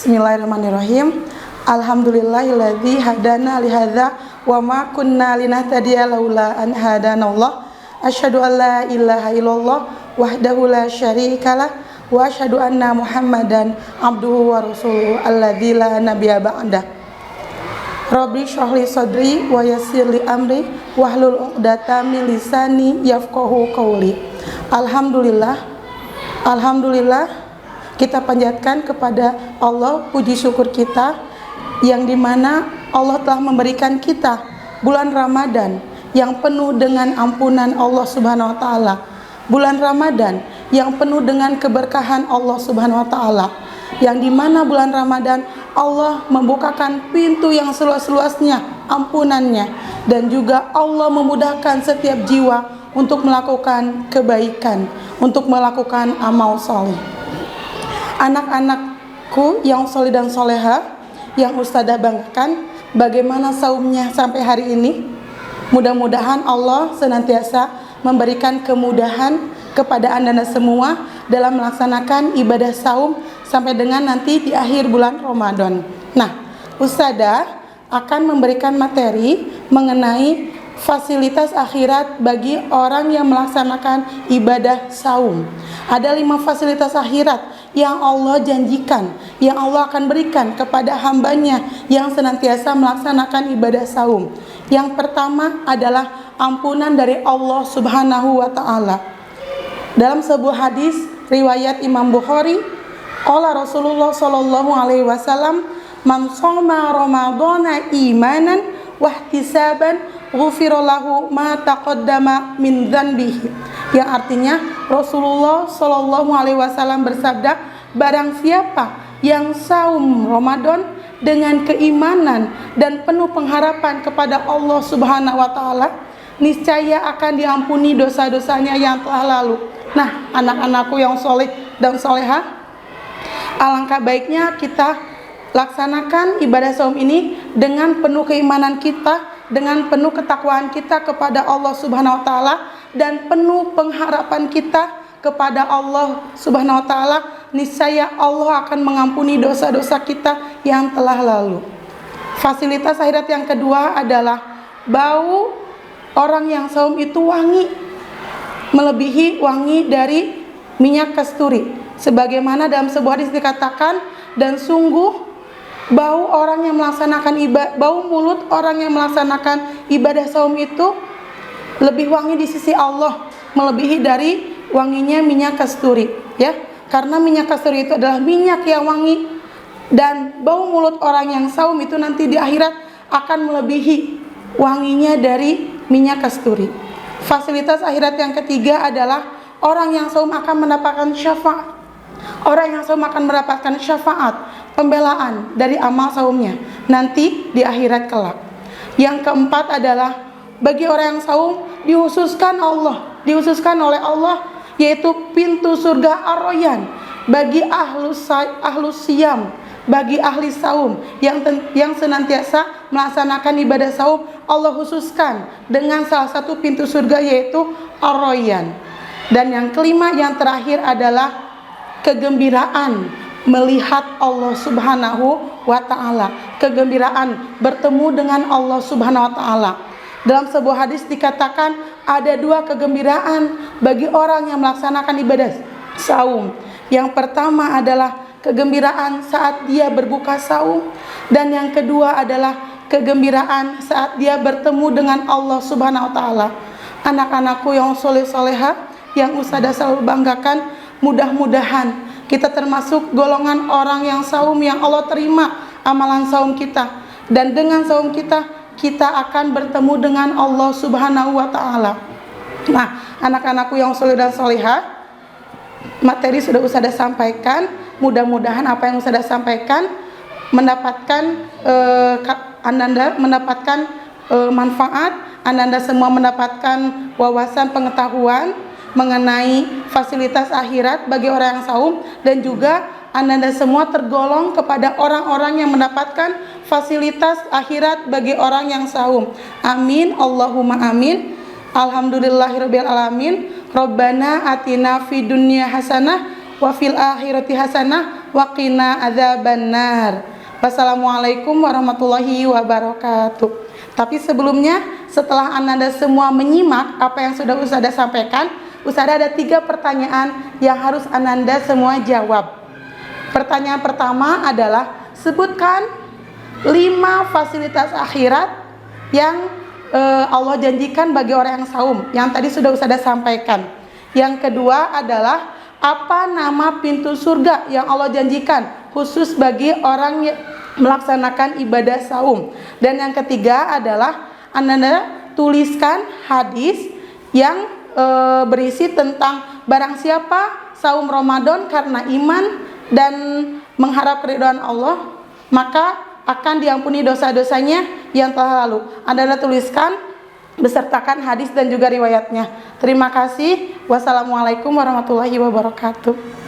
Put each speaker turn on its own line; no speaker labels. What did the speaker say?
Bismillahirrahmanirrahim. Alhamdulillahilladzi hadana li hadza wa ma kunna linahtadiya laula an hadanallah. Asyhadu an la ilaha illallah wahdahu la syarikalah wa asyhadu anna Muhammadan abduhu wa rasuluhu alladzi la nabiyya ba'dah. Rabbi shrah li sadri wa yassir li amri wahlul 'uqdatam min lisani yafqahu qawli. Alhamdulillah kita panjatkan kepada Allah puji syukur kita yang dimana Allah telah memberikan kita bulan Ramadan yang penuh dengan ampunan Allah Subhanahu wa taala. Bulan Ramadan yang penuh dengan keberkahan Allah Subhanahu wa taala. Yang dimana bulan Ramadan Allah membukakan pintu yang seluas-luasnya ampunannya, dan juga Allah memudahkan setiap jiwa untuk melakukan kebaikan, untuk melakukan amal soleh. Anak-anakku yang soleh dan soleha yang Ustadzah banggakan, bagaimana saumnya sampai hari ini? Mudah-mudahan Allah senantiasa memberikan kemudahan kepada anda semua dalam melaksanakan ibadah saum sampai dengan nanti di akhir bulan Ramadan. Nah, Ustadzah akan memberikan materi mengenai fasilitas akhirat bagi orang yang melaksanakan ibadah saum. Ada 5 fasilitas akhirat yang Allah janjikan, yang Allah akan berikan kepada hambanya yang senantiasa melaksanakan ibadah saum. Yang pertama adalah ampunan dari Allah Subhanahu wa ta'ala. Dalam sebuah hadis riwayat Imam Bukhari, qala Rasulullah sallallahu alaihi wasallam, man shoma ramadhana imanan wahtisaban ghufira lahu ma taqaddama min dzanbihi. Yang artinya Rasulullah sallallahu alaihi wasallam bersabda, barang siapa yang saum Ramadan dengan keimanan dan penuh pengharapan kepada Allah Subhanahu wa taala, niscaya akan diampuni dosa-dosanya yang telah lalu. Nah, anak-anakku yang soleh dan soleha, alangkah baiknya kita laksanakan ibadah saum ini dengan penuh keimanan kita, dengan penuh ketakwaan kita kepada Allah Subhanahu wa taala, dan penuh pengharapan kita kepada Allah Subhanahu wa taala. Niscaya Allah akan mengampuni dosa-dosa kita yang telah lalu. Fasilitas akhirat yang kedua adalah bau orang yang saum itu wangi, melebihi wangi dari minyak kasturi. Sebagaimana dalam sebuah hadis dikatakan, dan sungguh bau orang yang melaksanakan bau mulut orang yang melaksanakan ibadah saum itu lebih wangi di sisi Allah, melebihi dari wanginya minyak kasturi, ya. Karena minyak kasturi itu adalah minyak yang wangi, dan bau mulut orang yang saum itu nanti di akhirat akan melebihi wanginya dari minyak kasturi. Fasilitas akhirat yang ketiga adalah orang yang saum akan mendapatkan syafaat. Orang yang saum akan mendapatkan syafaat, pembelaan dari amal saumnya nanti di akhirat kelak. Yang keempat adalah bagi orang yang saum dihususkan oleh Allah, yaitu pintu surga Ar-Rayyan bagi ahlus siyam, bagi ahli saum yang senantiasa melaksanakan ibadah saum. Allah khususkan dengan salah satu pintu surga, yaitu Ar-Rayyan. Dan yang kelima, yang terakhir adalah kegembiraan melihat Allah Subhanahu wa ta'ala, kegembiraan bertemu dengan Allah Subhanahu wa ta'ala. Dalam sebuah hadis dikatakan ada 2 kegembiraan bagi orang yang melaksanakan ibadah saum. Yang pertama adalah kegembiraan saat dia berbuka saum, dan yang kedua adalah kegembiraan saat dia bertemu dengan Allah Subhanahu wa ta'ala. Anak-anakku yang soleh-soleha yang Ustadzah selalu banggakan, mudah-mudahan kita termasuk golongan orang yang saum, yang Allah terima amalan saum kita, dan dengan saum kita akan bertemu dengan Allah Subhanahu wa ta'ala. Nah, anak-anakku yang soleh dan soleha, materi sudah Ustadzah sampaikan. Mudah-mudahan apa yang Ustadzah sampaikan mendapatkan Ananda mendapatkan manfaat, Ananda semua mendapatkan wawasan pengetahuan mengenai fasilitas akhirat bagi orang yang saum, dan juga Ananda semua tergolong kepada orang-orang yang mendapatkan fasilitas akhirat bagi orang yang saum. Amin, Allahumma amin. Alhamdulillahirabbil alamin. Rabbana atina fid dunya hasanah wa fil akhirati hasanah wa qina adzabannar. Wassalamualaikum warahmatullahi wabarakatuh. Tapi sebelumnya, setelah Ananda semua menyimak apa yang sudah Ustazah sampaikan, Ustazah ada 3 pertanyaan yang harus Ananda semua jawab. Pertanyaan pertama adalah, sebutkan 5 fasilitas akhirat yang Allah janjikan bagi orang yang saum, yang tadi sudah Ustazah sampaikan. Yang kedua adalah, apa nama pintu surga yang Allah janjikan khusus bagi orang yang melaksanakan ibadah saum. Dan yang ketiga adalah Ananda tuliskan hadis yang berisi tentang barang siapa saum Ramadan karena iman dan mengharap keridhaan Allah, maka akan diampuni dosa-dosanya yang telah lalu. Anda tuliskan besertakan hadis dan juga riwayatnya. Terima kasih. Wassalamualaikum warahmatullahi wabarakatuh.